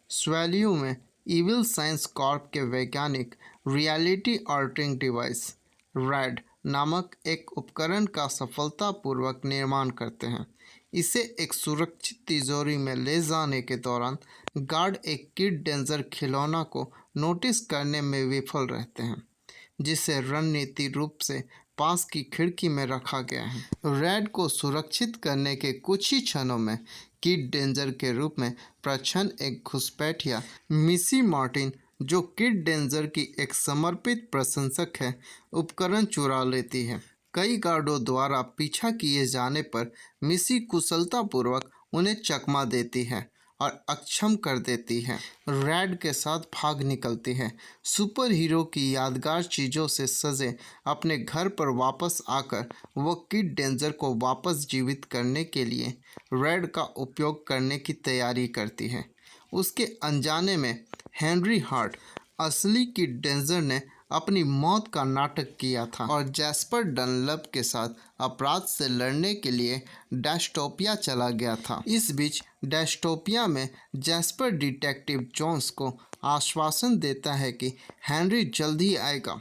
स्वैलियो में evil science Corp के वैज्ञानिक रियलिटी ऑल्टरिंग डिवाइस रैड नामक एक उपकरण का सफलतापूर्वक निर्माण करते हैं। इसे एक सुरक्षित तिजोरी में ले जाने के दौरान गार्ड एक किड डेंजर खिलौना को नोटिस करने में विफल रहते हैं, जिसे रणनीति रूप से पास की खिड़की में रखा गया है। रैड को सुरक्षित करने के कुछ ही क्षणों में किड डेंजर के रूप में प्रच्छन्न एक घुसपैठिया मिसी मार्टिन, जो किड डेंजर की एक समर्पित प्रशंसक है, उपकरण चुरा लेती है। कई गार्डों द्वारा पीछा किए जाने पर मिसी कुशलतापूर्वक उन्हें चकमा देती है और अक्षम कर देती है। रैड के साथ भाग निकलती है। सुपर हीरो की यादगार चीज़ों से सजे अपने घर पर वापस आकर वो किड डेंजर को वापस जीवित करने के लिए रैड का उपयोग करने की तैयारी करती है। उसके अनजाने में हेनरी हार्ट, असली किड डेंजर ने अपनी मौत का नाटक किया था और जैस्पर डनलप के साथ अपराध से लड़ने के लिए डेस्टोपिया चला गया था। इस बीच डेस्टोपिया में जैस्पर डिटेक्टिव जोन्स को आश्वासन देता है कि हेनरी जल्द ही आएगा,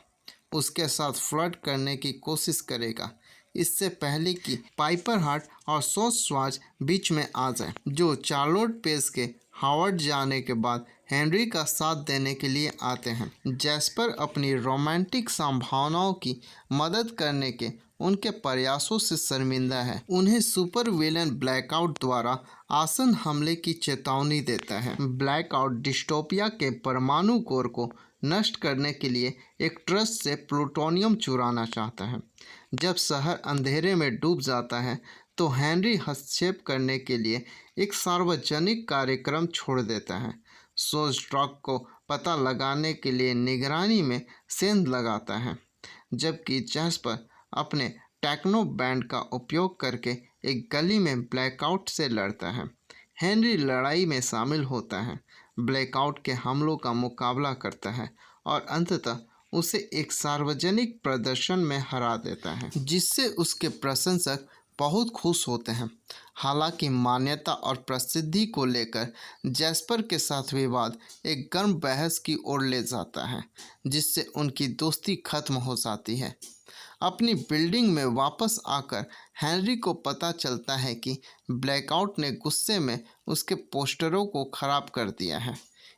उसके साथ फ्लर्ट करने की कोशिश करेगा, इससे पहले कि पाइपर हार्ट और सोच स्वाज बीच में आ जाए, जो चार्लोट पेस के हार्वर्ड जाने के बाद हेनरी का साथ देने के लिए आते हैं। जैस्पर अपनी रोमांटिक संभावनाओं की मदद करने के उनके प्रयासों से शर्मिंदा है। उन्हें सुपर विलेन ब्लैकआउट द्वारा आसन हमले की चेतावनी देता है। ब्लैकआउट डिस्टोपिया के परमाणु कोर को नष्ट करने के लिए एक ट्रस्ट से प्लूटोनियम चुराना चाहता है। जब शहर अंधेरे में डूब जाता है तो हेनरी हस्तक्षेप करने के लिए एक सार्वजनिक कार्यक्रम छोड़ देता है। सोज ट्रक को पता लगाने के लिए निगरानी में सेंध लगाता है, जबकि जैस्पर अपने टेक्नो बैंड का उपयोग करके एक गली में ब्लैकआउट से लड़ता है। हेनरी लड़ाई में शामिल होता है, ब्लैकआउट के हमलों का मुकाबला करता है और अंततः उसे एक सार्वजनिक प्रदर्शन में हरा देता है, जिससे उसके प्रशंसक बहुत खुश होते हैं। हालांकि मान्यता और प्रसिद्धि को लेकर जैस्पर के साथ विवाद एक गर्म बहस की ओर ले जाता है, जिससे उनकी दोस्ती खत्म हो जाती है। अपनी बिल्डिंग में वापस आकर हेनरी को पता चलता है कि ब्लैकआउट ने गुस्से में उसके पोस्टरों को खराब कर दिया है।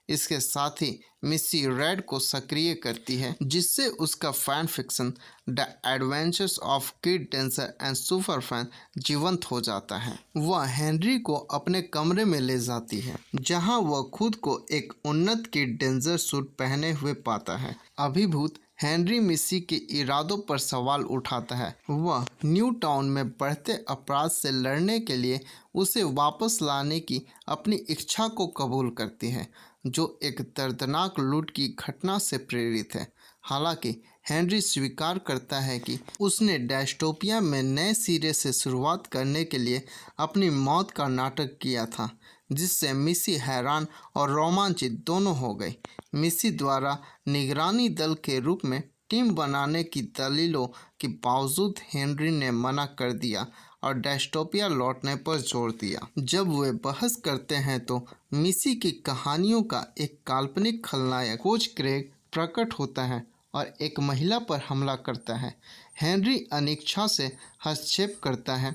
इसके साथ ही मिसी रैड को सक्रिय करती है, जिससे उसका fan fiction the adventures of Kid Danger and superfan जीवंत हो जाता है। वह हेनरी को अपने कमरे में ले जाती है, जहां वह खुद को एक उन्नत किड डेंजर सूट पहने हुए पाता है। अभिभूत हेनरी मिसी के इरादों पर सवाल उठाता है। वह न्यू टाउन में बढ़ते अपराध से लड़ने के लिए उसे वापस लाने की अपनी इच्छा को कबूल करती है, जो एक दर्दनाक लूट की घटना से प्रेरित है। हालांकि हेनरी स्वीकार करता है कि उसने डेस्टोपिया में नए सिरे से शुरुआत करने के लिए अपनी मौत का नाटक किया था, जिससे मिसी हैरान और रोमांचित दोनों हो गई। मिसी द्वारा निगरानी दल के रूप में टीम बनाने की दलीलों के बावजूद हेनरी ने मना कर दिया और डेस्टोपिया लौटने पर जोर दिया। जब वे बहस करते हैं तो मिसी की कहानियों का एक काल्पनिक खलनायक कोच क्रेग प्रकट होता है और एक महिला पर हमला करता है। हेनरी अनिच्छा से हस्तक्षेप करता है,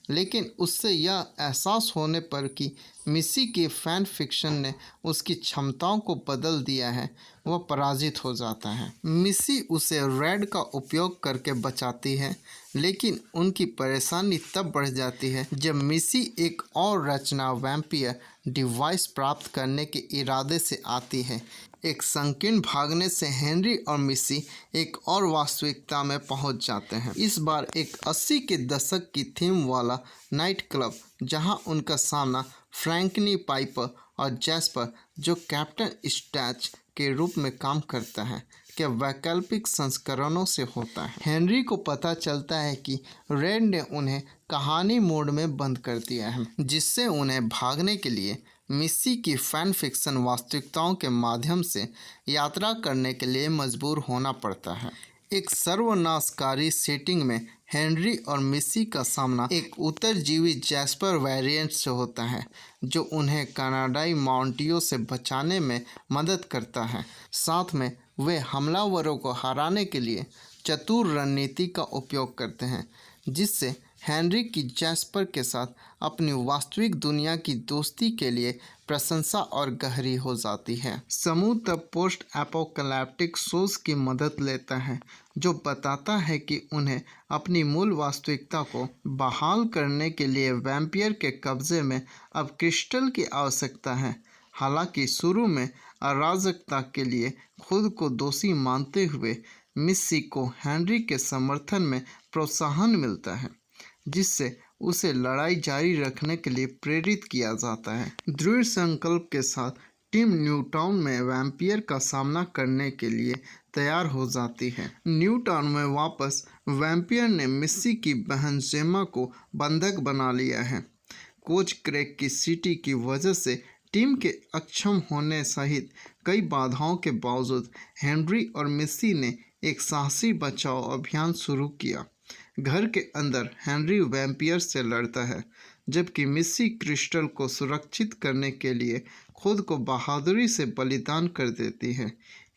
लेकिन उससे यह एहसास होने पर कि मिसी के फैन फिक्शन ने उसकी क्षमताओं को बदल दिया है, वह पराजित हो जाता है। मिसी उसे रैड का उपयोग करके बचाती है, लेकिन उनकी परेशानी तब बढ़ जाती है जब मिसी एक और रचना वैम्पियर डिवाइस प्राप्त करने के इरादे से आती है। एक संकीर्ण भागने से हेनरी और मिसी एक और वास्तविकता में पहुंच जाते हैं। इस बार एक 80 के दशक की थीम वाला नाइट क्लब, जहां उनका सामना फ्रैंकनी पाइपर और जैस्पर, जो कैप्टन स्टैच के रूप में काम करता है, के वैकल्पिक संस्करणों से होता है। हेनरी को पता चलता है कि रेड ने उन्हें कहानी मोड में बंद कर दिया है, जिससे उन्हें भागने के लिए मिसी की फैन फिक्शन वास्तविकताओं के माध्यम से यात्रा करने के लिए मजबूर होना पड़ता है। एक सर्वनाशकारी सेटिंग में हेनरी और मिसी का सामना एक उत्तरजीवी जैस्पर वेरिएंट से होता है जो उन्हें कनाडाई माउंटियों से बचाने में मदद करता है। साथ में वे हमलावरों को हराने के लिए चतुर रणनीति का उपयोग करते हैं जिससे हेनरी की जैस्पर के साथ अपनी वास्तविक दुनिया की दोस्ती के लिए प्रशंसा और गहरी हो जाती है। समूह तब पोस्ट एपोकैलिप्टिक सोच की मदद लेता है जो बताता है कि उन्हें अपनी मूल वास्तविकता को बहाल करने के लिए वैम्पियर के कब्जे में अब क्रिस्टल की आवश्यकता है। हालांकि शुरू में अराजकता के लिए खुद को दोषी मानते हुए मिस्सी को हेनरी के समर्थन में प्रोत्साहन मिलता है जिससे उसे लड़ाई जारी रखने के लिए प्रेरित किया जाता है। दृढ़ संकल्प के साथ टीम न्यूटाउन में वैम्पियर का सामना करने के लिए तैयार हो जाती है। न्यूटाउन में वापस वैम्पियर ने मिस्सी की बहन जेमा को बंधक बना लिया है। कोच क्रेग की सीटी की वजह से टीम के अक्षम होने सहित कई बाधाओं के बावजूद हेनरी और मिस्सी ने एक साहसी बचाव अभियान शुरू किया। घर के अंदर हेनरी वैम्पियर से लड़ता है जबकि मिस्सी क्रिस्टल को सुरक्षित करने के लिए खुद को बहादुरी से बलिदान कर देती है।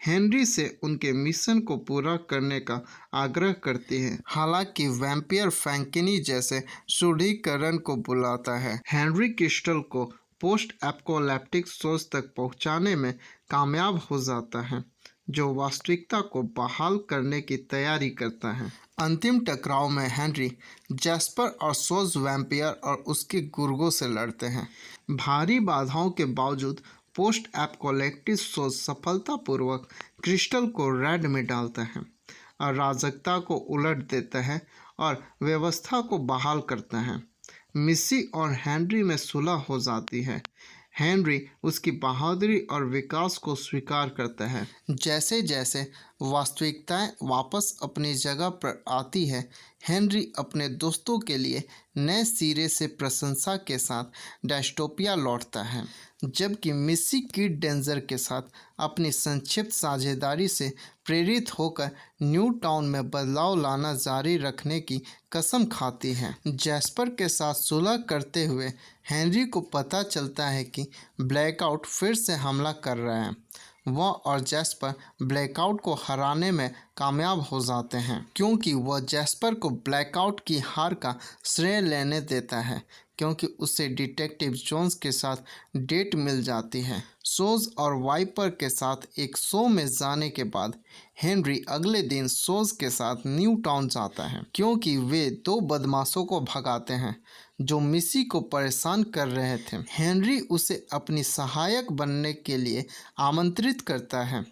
हेनरी से उनके मिशन को पूरा करने का आग्रह करती है। हालांकि वैम्पियर फ्रैंकिनी जैसे सुदृढ़ीकरण को बुलाता है। हेनरी क्रिस्टल को पोस्ट एपोकैलिप्टिक सोच तक पहुंचाने में कामयाब हो जाता है जो वास्तविकता को बहाल करने की तैयारी करता है। अंतिम टकराव में हेनरी जैस्पर और सोज वैम्पियर और उसके गुर्गों से लड़ते हैं। भारी बाधाओं के बावजूद पोस्ट एपोकैलिप्टिक सोच सफलतापूर्वक क्रिस्टल को रेड में डालता है, अराजकता को उलट देता है और व्यवस्था को बहाल करता है। मिस्सी और हेनरी में सुलह हो जाती है। हेनरी उसकी बहादुरी और विकास को स्वीकार करता है। जैसे जैसे वास्तविकताएं वापस अपनी जगह पर आती है, हेनरी अपने दोस्तों के लिए नए सिरे से प्रशंसा के साथ डायस्टोपिया लौटता है, जबकि मिस्सी किड डेंजर के साथ अपनी संक्षिप्त साझेदारी से प्रेरित होकर न्यू टाउन में बदलाव लाना जारी रखने की कसम खाती है। जैस्पर के साथ सुलह करते हुए हेनरी को पता चलता है कि ब्लैकआउट फिर से हमला कर रहा है। वह और जैस्पर ब्लैकआउट को हराने में कामयाब हो जाते हैं क्योंकि वह जैस्पर को ब्लैकआउट की हार का श्रेय लेने देता है क्योंकि उसे डिटेक्टिव जोन्स के साथ डेट मिल जाती है। सोज और वाइपर के साथ एक शो में जाने के बाद हेनरी अगले दिन सोज के साथ न्यू टाउन जाता है क्योंकि वे दो बदमाशों को भगाते हैं जो मिस्सी को परेशान कर रहे थे। हेनरी उसे अपनी सहायक बनने के लिए आमंत्रित करता है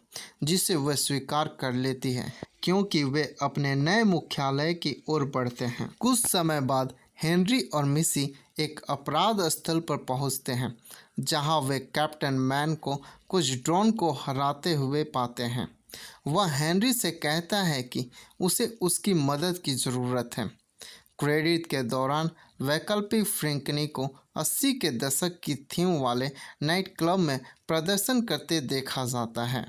जिसे वह स्वीकार कर लेती है क्योंकि वे अपने नए मुख्यालय की ओर बढ़ते हैं। कुछ समय बाद हेनरी और मिस्सी एक अपराध स्थल पर पहुंचते हैं जहां वे कैप्टन मैन को कुछ ड्रोन को हराते हुए पाते हैं। वह हेनरी से कहता है कि उसे उसकी मदद की ज़रूरत है। क्रेडिट के दौरान वैकल्पिक फ्रैंकनी को 80 के दशक की थीम वाले नाइट क्लब में प्रदर्शन करते देखा जाता है।